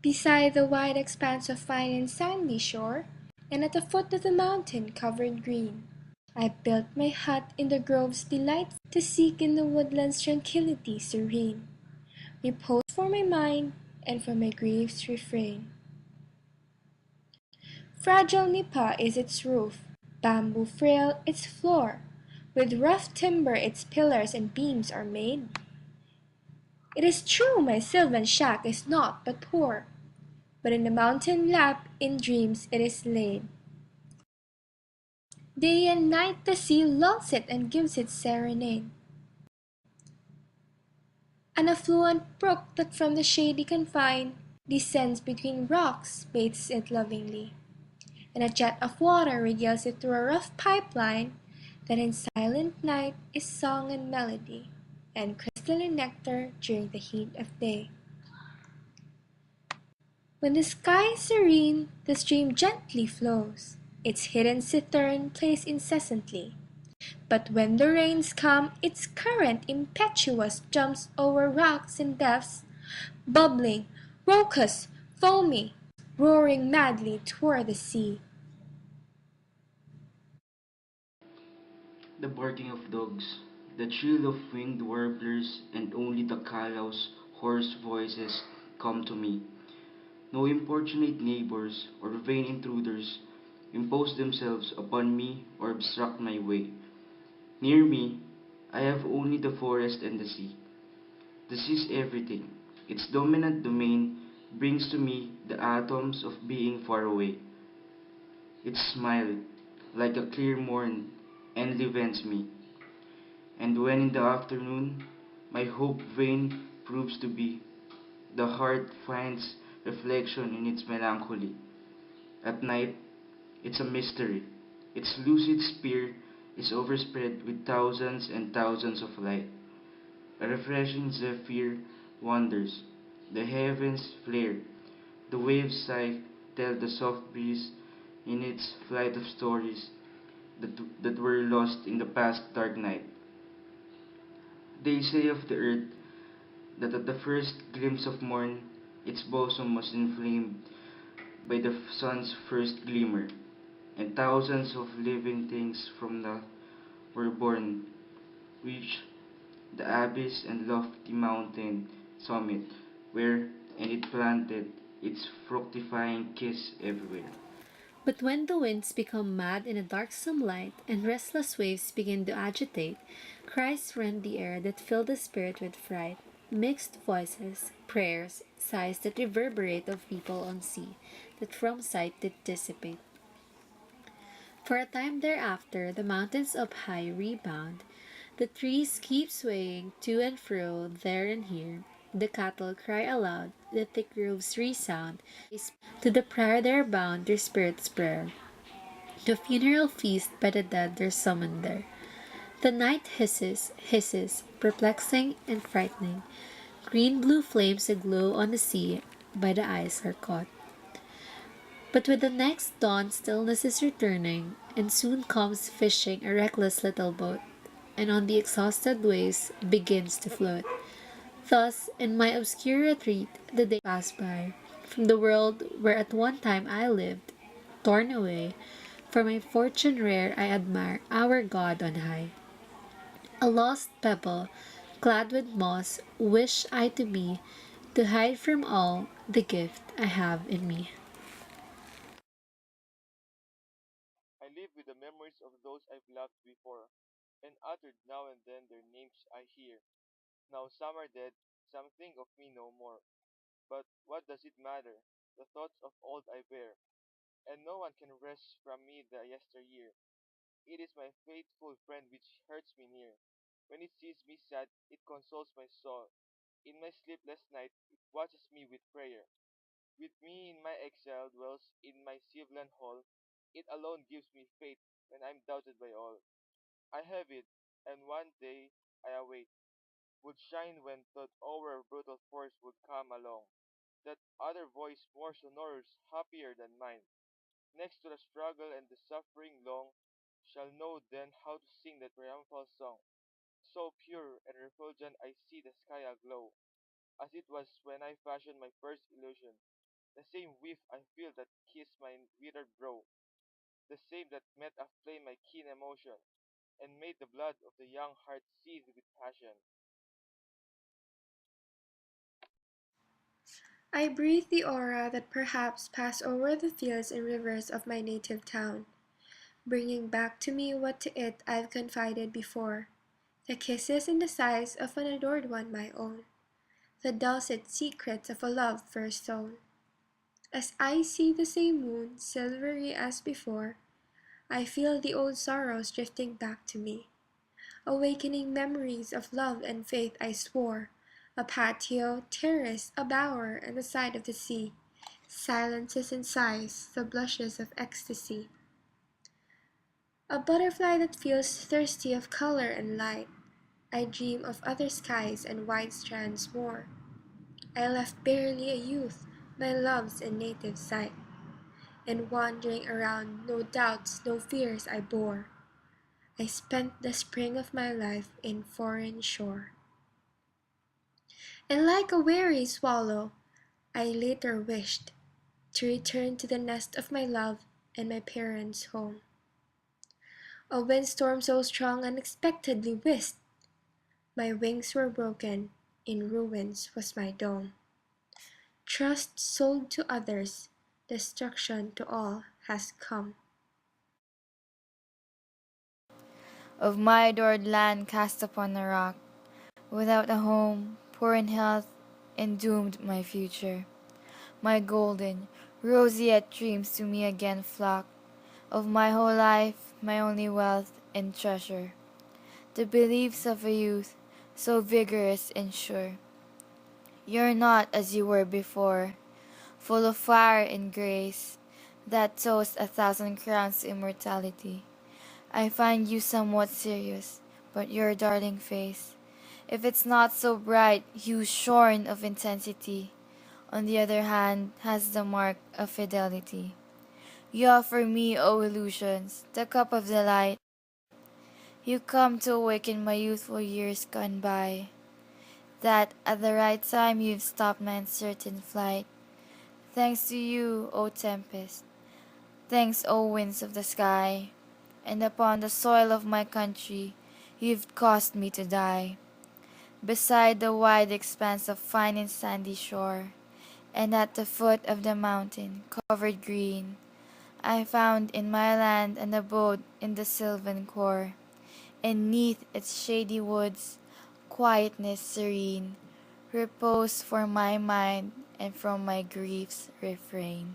Beside the wide expanse of fine and sandy shore, and at the foot of the mountain covered green, I built my hut in the grove's delight to seek in the woodland's tranquillity serene, repose for my mind and from my griefs refrain. Fragile nipa is its roof, bamboo frail its floor, with rough timber its pillars and beams are made. It is true my sylvan shack is naught but poor, but in the mountain lap in dreams it is laid. Day and night the sea lulls it and gives it serenade. An affluent brook that from the shady confine descends between rocks bathes it lovingly, and a jet of water regales it through a rough pipeline that in silent night is song and melody, and crystalline nectar during the heat of day. When the sky is serene, the stream gently flows, its hidden cithern plays incessantly. But when the rains come, its current impetuous jumps over rocks and depths, bubbling, raucous, foamy, roaring madly toward the sea. The barking of dogs, the trill of winged warblers, and only the callow's hoarse voices come to me. No importunate neighbors or vain intruders impose themselves upon me or obstruct my way. Near me, I have only the forest and the sea. The sea is everything. Its dominant domain brings to me the atoms of being far away. Its smile, like a clear morn, enlivens me. And when in the afternoon my hope vain proves to be, the heart finds reflection in its melancholy. At night, it's a mystery. Its lucid sphere is overspread with thousands and thousands of light. A refreshing zephyr wanders. The heavens flare. The waves sigh, tell the soft breeze in its flight of stories that were lost in the past dark night. They say of the earth that at the first glimpse of morn, its bosom was inflamed by the sun's first glimmer, and thousands of living things from that were born, reached the abyss and lofty mountain summit, where and it planted its fructifying kiss everywhere. But when the winds become mad in a darksome light, and restless waves begin to agitate, cries rend the air that fill the spirit with fright, mixed voices, prayers, sighs that reverberate of people on sea, that from sight did dissipate. For a time thereafter the mountains up high rebound, the trees keep swaying to and fro there and here, the cattle cry aloud, the thick groves resound, to the prayer there bound their spirits' prayer. The funeral feast by the dead they're summoned there. The night hisses, hisses, perplexing and frightening. Green blue flames aglow on the sea, by the eyes are caught. But with the next dawn stillness is returning, and soon comes fishing a reckless little boat, and on the exhausted waves begins to float. Thus, in my obscure retreat, the day passed by, from the world where at one time I lived, torn away. For my fortune rare I admire our God on high. A lost pebble, clad with moss, wish I to be, to hide from all the gift I have in me. I live with the memories of those I've loved before, and uttered now and then their names I hear. Now some are dead, some think of me no more. But what does it matter? The thoughts of old I bear, and no one can wrest from me the yesteryear. It is my faithful friend which hurts me near. When it sees me sad, it consoles my soul. In my sleepless night, it watches me with prayer. With me in my exile dwells in my Siblan hall. It alone gives me faith when I'm doubted by all. I have it, and one day I await, would shine when thought our brutal force would come along. That other voice more sonorous, happier than mine, next to the struggle and the suffering long, shall know then how to sing the triumphal song. So pure and refulgent I see the sky aglow, as it was when I fashioned my first illusion. the same whiff I feel that kissed my withered brow, the same that met aflame my keen emotion, and made the blood of the young heart seethe with passion. I breathe the aura that perhaps passed over the fields and rivers of my native town, bringing back to me what to it I've confided before, the kisses and the sighs of an adored one my own, the dulcet secrets of a love first sown. As I see the same moon, silvery as before, I feel the old sorrows drifting back to me, awakening memories of love and faith I swore, a patio, terrace, a bower, and the sight of the sea, silences and sighs, the blushes of ecstasy. A butterfly that feels thirsty of color and light, I dream of other skies and wide strands more. I left barely a youth, my loves and native sight, and wandering around no doubts, no fears I bore. I spent the spring of my life in foreign shore. And like a weary swallow, I later wished to return to the nest of my love and my parents' home. A windstorm so strong unexpectedly whisked, my wings were broken, in ruins was my dome. Trust sold to others, destruction to all has come. Of my adored land cast upon a rock, without a home, poor in health, and doomed my future. My golden, roseate dreams to me again flock, of my whole life, my only wealth and treasure. The beliefs of a youth, so vigorous and sure. You're not as you were before, full of fire and grace, that toast a thousand crowns to immortality. I find you somewhat serious, but your darling face, if it's not so bright, hue shorn of intensity, on the other hand, has the mark of fidelity. You offer me, O illusions, the cup of delight. You come to awaken my youthful years gone by, that at the right time you've stopped my uncertain flight. Thanks to you, O tempest, thanks, O winds of the sky, and upon the soil of my country you've caused me to die, beside the wide expanse of fine and sandy shore, and at the foot of the mountain covered green, I found in my land an abode in the sylvan core, and 'neath its shady woods quietness serene, repose for my mind and from my griefs refrain.